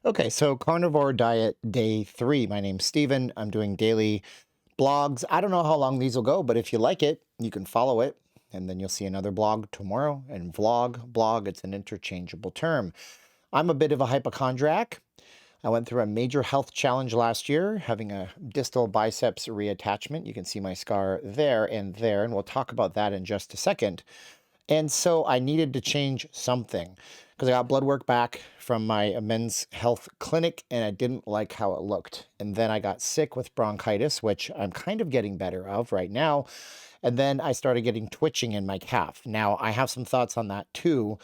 Okay, so carnivore diet day 3. My name's Steven. I'm doing daily blogs. I don't know how long these will go, but if you like it, you can follow it. And then you'll see another blog tomorrow. And blog, it's an interchangeable term. I'm a bit of a hypochondriac. I went through a major health challenge last year, having a distal biceps reattachment. You can see my scar there, and we'll talk about that in just a second. And so I needed to change something because I got blood work back from my men's health clinic and I didn't like how it looked. And then I got sick with bronchitis, which I'm kind of getting better of right now. And then I started getting twitching in my calf. Now, I have some thoughts on that too.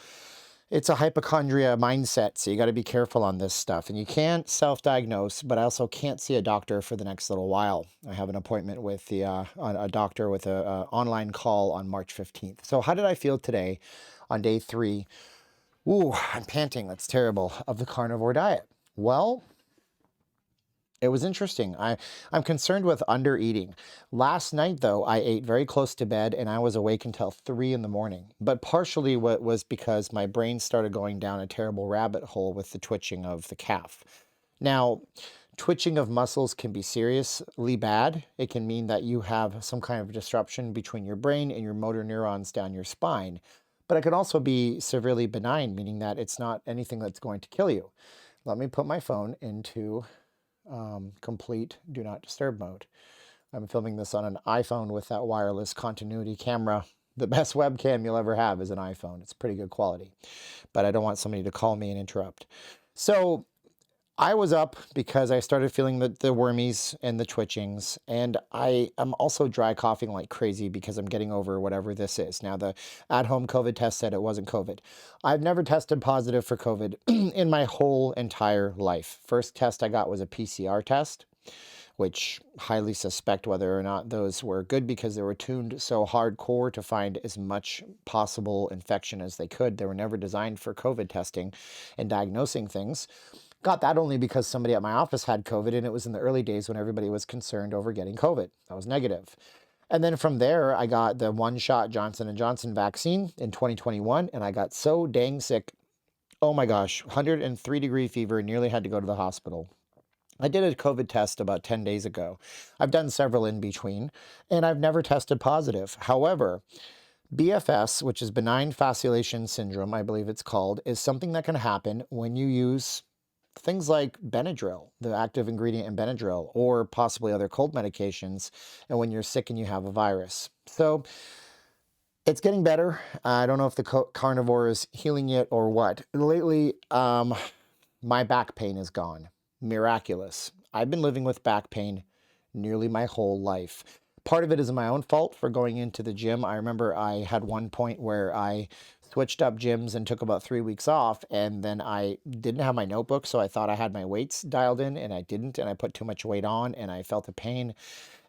It's a hypochondria mindset, so you got to be careful on this stuff. And you can't self-diagnose, but I also can't see a doctor for the next little while. I have an appointment with a doctor with a online call on March 15th. So how did I feel today on day 3? Ooh, I'm panting. That's terrible. Of the carnivore diet. Well, it was interesting. I'm concerned with under eating. Last night, though, I ate very close to bed and I was awake until 3 in the morning. But partially what was because my brain started going down a terrible rabbit hole with the twitching of the calf. Now, twitching of muscles can be seriously bad. It can mean that you have some kind of disruption between your brain and your motor neurons down your spine. But it can also be severely benign, meaning that it's not anything that's going to kill you. Let me put my phone into complete do not disturb mode. I'm filming this on an iPhone with that wireless continuity camera. The best webcam you'll ever have is an iPhone. It's pretty good quality, but I don't want somebody to call me and interrupt. So I was up because I started feeling the wormies and the twitchings, and I am also dry coughing like crazy because I'm getting over whatever this is. Now, the at-home COVID test said it wasn't COVID. I've never tested positive for COVID in my whole entire life. First test I got was a PCR test, which highly suspect whether or not those were good because they were tuned so hardcore to find as much possible infection as they could. They were never designed for COVID testing and diagnosing things. Got that only because somebody at my office had COVID, and it was in the early days when everybody was concerned over getting COVID. I was negative. And then from there, I got the one-shot Johnson & Johnson vaccine in 2021, and I got so dang sick. Oh my gosh, 103-degree fever, nearly had to go to the hospital. I did a COVID test about 10 days ago. I've done several in between, and I've never tested positive. However, BFS, which is benign fasciculation syndrome, I believe it's called, is something that can happen when you use things like Benadryl, the active ingredient in Benadryl, or possibly other cold medications, and when you're sick and you have a virus. So it's getting better. I don't know if the carnivore is healing it or what. Lately, my back pain is gone. Miraculous. I've been living with back pain nearly my whole life. Part of it is my own fault for going into the gym. I remember I had one point where I switched up gyms and took about 3 weeks off, and then I didn't have my notebook, so I thought I had my weights dialed in, and I didn't, and I put too much weight on, and I felt a pain,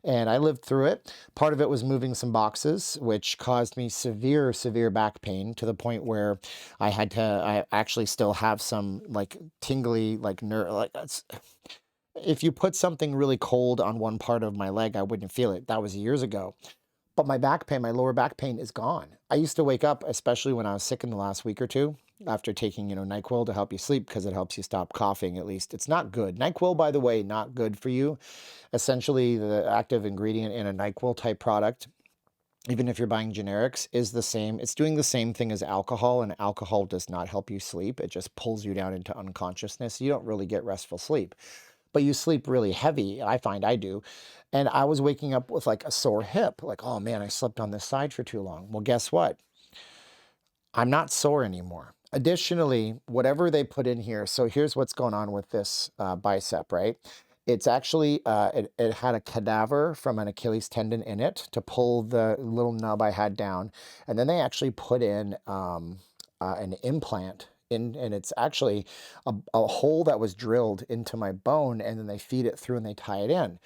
and I lived through it. Part of it was moving some boxes, which caused me severe, severe back pain to the point where I actually still have some like tingly, like nerve, like that's, if you put something really cold on one part of my leg, I wouldn't feel it. That was years ago. But my back pain, my lower back pain is gone. I used to wake up, especially when I was sick in the last week or two, after taking, NyQuil to help you sleep because it helps you stop coughing at least. It's not good. NyQuil, by the way, not good for you. Essentially, the active ingredient in a NyQuil type product, even if you're buying generics, is the same. It's doing the same thing as alcohol, and alcohol does not help you sleep. It just pulls you down into unconsciousness. You don't really get restful sleep, but you sleep really heavy. I find I do. And I was waking up with like a sore hip, like, oh man, I slept on this side for too long. Well, guess what? I'm not sore anymore. Additionally, whatever they put in here, so here's what's going on with this bicep, right? It's actually, it had a cadaver from an Achilles tendon in it to pull the little nub I had down. And then they actually put in an implant in, and it's actually a hole that was drilled into my bone, and then they feed it through and they tie it in.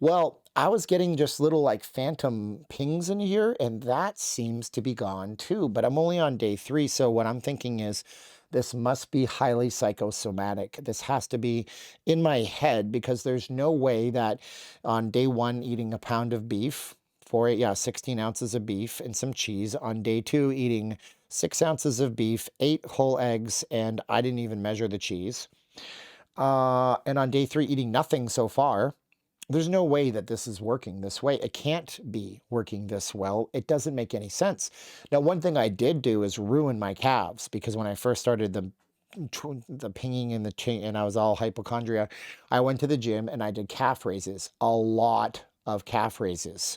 Well, I was getting just little like phantom pings in here, and that seems to be gone too. But I'm only on day 3, so what I'm thinking is this must be highly psychosomatic. This has to be in my head because there's no way that on day 1 eating a pound of beef, 16 ounces of beef and some cheese. On day 2 eating 6 ounces of beef, 8 whole eggs, and I didn't even measure the cheese. and on day 3 eating nothing so far. There's no way that this is working this way. It can't be working this well. It doesn't make any sense. Now, one thing I did do is ruin my calves, because when I first started the pinging and the chain and I was all hypochondria, I went to the gym and I did calf raises, a lot of calf raises.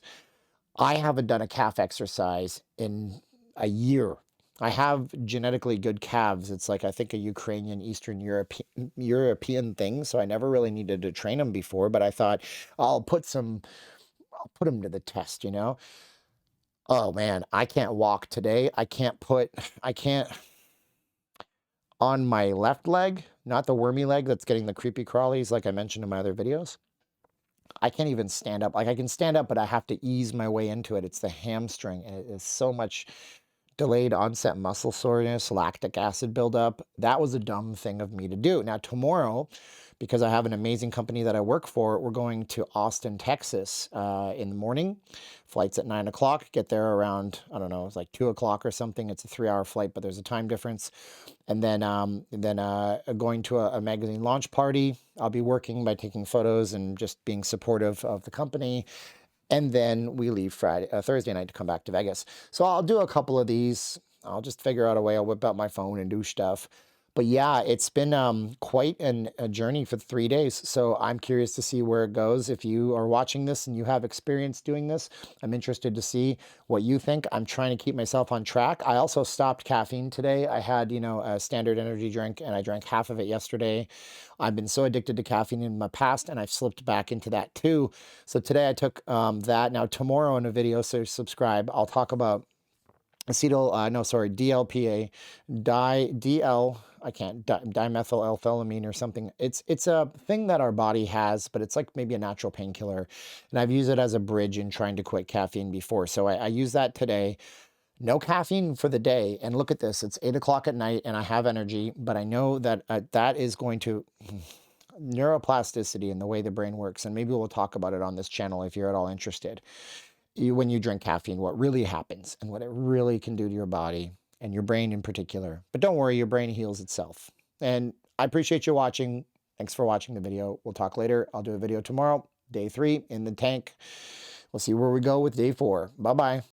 I haven't done a calf exercise in a year. I have genetically good calves. It's like, I think, a Ukrainian, Eastern European thing. So I never really needed to train them before, but I thought I'll put them to the test, you know? Oh man, I can't walk today. I can't on my left leg, not the wormy leg that's getting the creepy crawlies like I mentioned in my other videos. I can't even stand up. Like, I can stand up, but I have to ease my way into it. It's the hamstring, and it is so much delayed onset muscle soreness, lactic acid buildup. That was a dumb thing of me to do. Now, tomorrow, because I have an amazing company that I work for, we're going to Austin, Texas in the morning. Flight's at 9 o'clock. Get there around, I don't know, it's like 2 o'clock or something. It's a 3-hour flight, but there's a time difference. And then going to a magazine launch party. I'll be working by taking photos and just being supportive of the company. And then we leave Thursday night to come back to Vegas. So I'll do a couple of these. I'll just figure out a way. I'll whip out my phone and do stuff. But yeah, it's been quite a journey for 3 days. So I'm curious to see where it goes. If you are watching this and you have experience doing this, I'm interested to see what you think. I'm trying to keep myself on track. I also stopped caffeine today. I had, a standard energy drink, and I drank half of it yesterday. I've been so addicted to caffeine in my past, and I've slipped back into that too. So today I took that. Now tomorrow in a video, so subscribe, I'll talk about DLPA, dimethyl or something. It's a thing that our body has, but it's like maybe a natural painkiller. And I've used it as a bridge in trying to quit caffeine before. So I use that today. No caffeine for the day. And look at this, it's 8 o'clock at night and I have energy, but I know that that is going to neuroplasticity and the way the brain works. And maybe we'll talk about it on this channel if you're at all interested. When you drink caffeine, what really happens and what it really can do to your body and your brain in particular. But don't worry, your brain heals itself. And I appreciate you watching. Thanks for watching the video. We'll talk later. I'll do a video tomorrow, day 3 in the tank. We'll see where we go with day 4. Bye-bye.